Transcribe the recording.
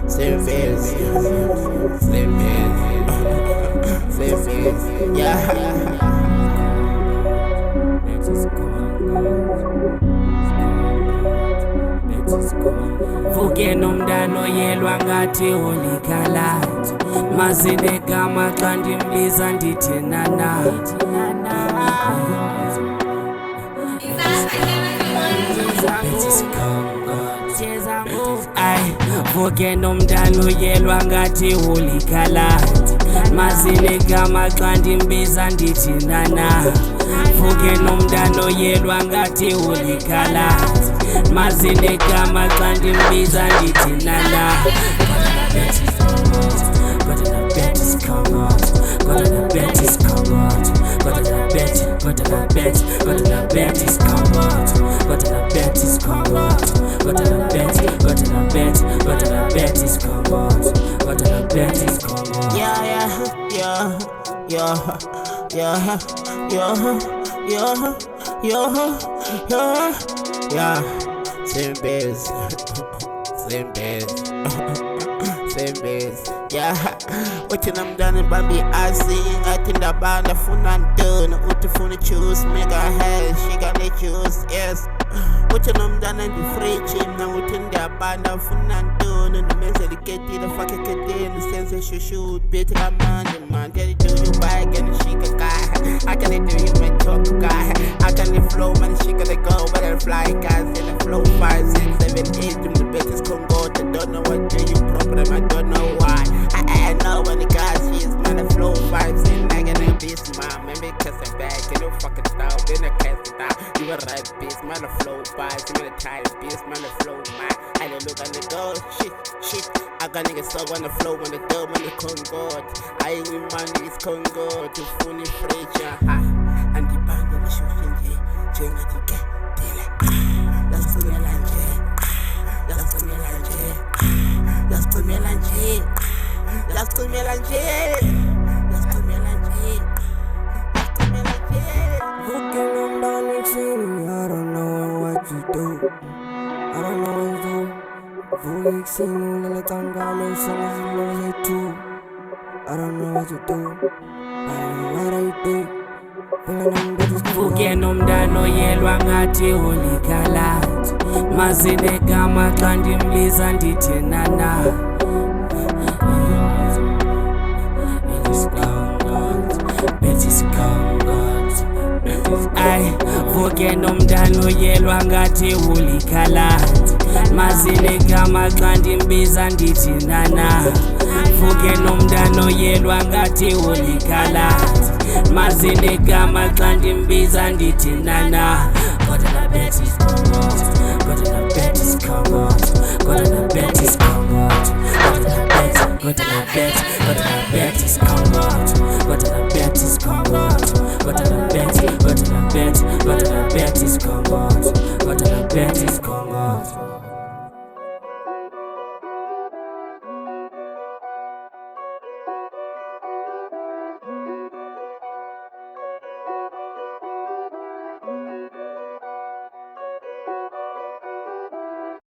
Same face, same face, same face, yeah. Vuke nomntana oyelwa ngathi HollyG mazinegama xa ndimbiza ndithi nana. Ay, vuke nomntana oyelwa ngathi HollyG mazinegama xa ndimbiza ndithi nana. Vuke nomntana oyelwa ngathi HollyG mazinegama xa ndimbiza ndithi nana. Go to the bet is Congot, go to the bet is Congot, go to the bet, go to the bet, go to the bet is Congot, go to the bet is Congot, go to the bet, go to the bet, go to the bet is Congot, go to the bet is Congot. Yeah, same base, same base, same base, yeah. Watching them done in Bambi, I sing, I think the band of fun and done. What the phone choose, make her head, she got the choose, yes. Watching them done and be free, chim, now within their band of fun and done. And the message get the fucking kid in the sense that she shoot, better than man, the man, get it to you by again, she can guy. I can do you, my talk guy. I can the flow, man, she gotta go, but I fly, guys, in the flow 5, 6, 7, 8, the bet is Congot. I don't know what do you problem, I don't know why. I know when the guys is man, the flow 5, 6, I get a beast, man, maybe cause I'm back, you know, fucking style, then I cast it out. You a right beast, man, the flow 5, you the tight beast, man, the flow, man. I don't look at the go, shit. I got niggas so on the flow, when the dome, when the Congot. I ain't with man, it's Congot, to funny fridge, and the band of the shooting, change it again. That's the melange, that's the melange, that's the melange, that's the melange, that's the melange, that's the melange. Looking on down next to me, I don't know what you do. I don't know what you do. Voice sing, little tongue down, and songs you too. I don't know what you do. I don't know what I do. Vuke nomntana oyelwa ngathi HollyG mazinegama xa ndimbiza ndithi nana. Ay, vuke nomntana oyelwa ngathi HollyG mazinegama xa ndimbiza ndithi nana. Vuke nomntana oyelwa ngathi HollyG mazinegama xa ndimbiza ndithi nana. Go to the bet is Congot, go to the bet is Congot, go to the bet is Congot, go to the bet, go to the bet, go to the bet is Congot, go to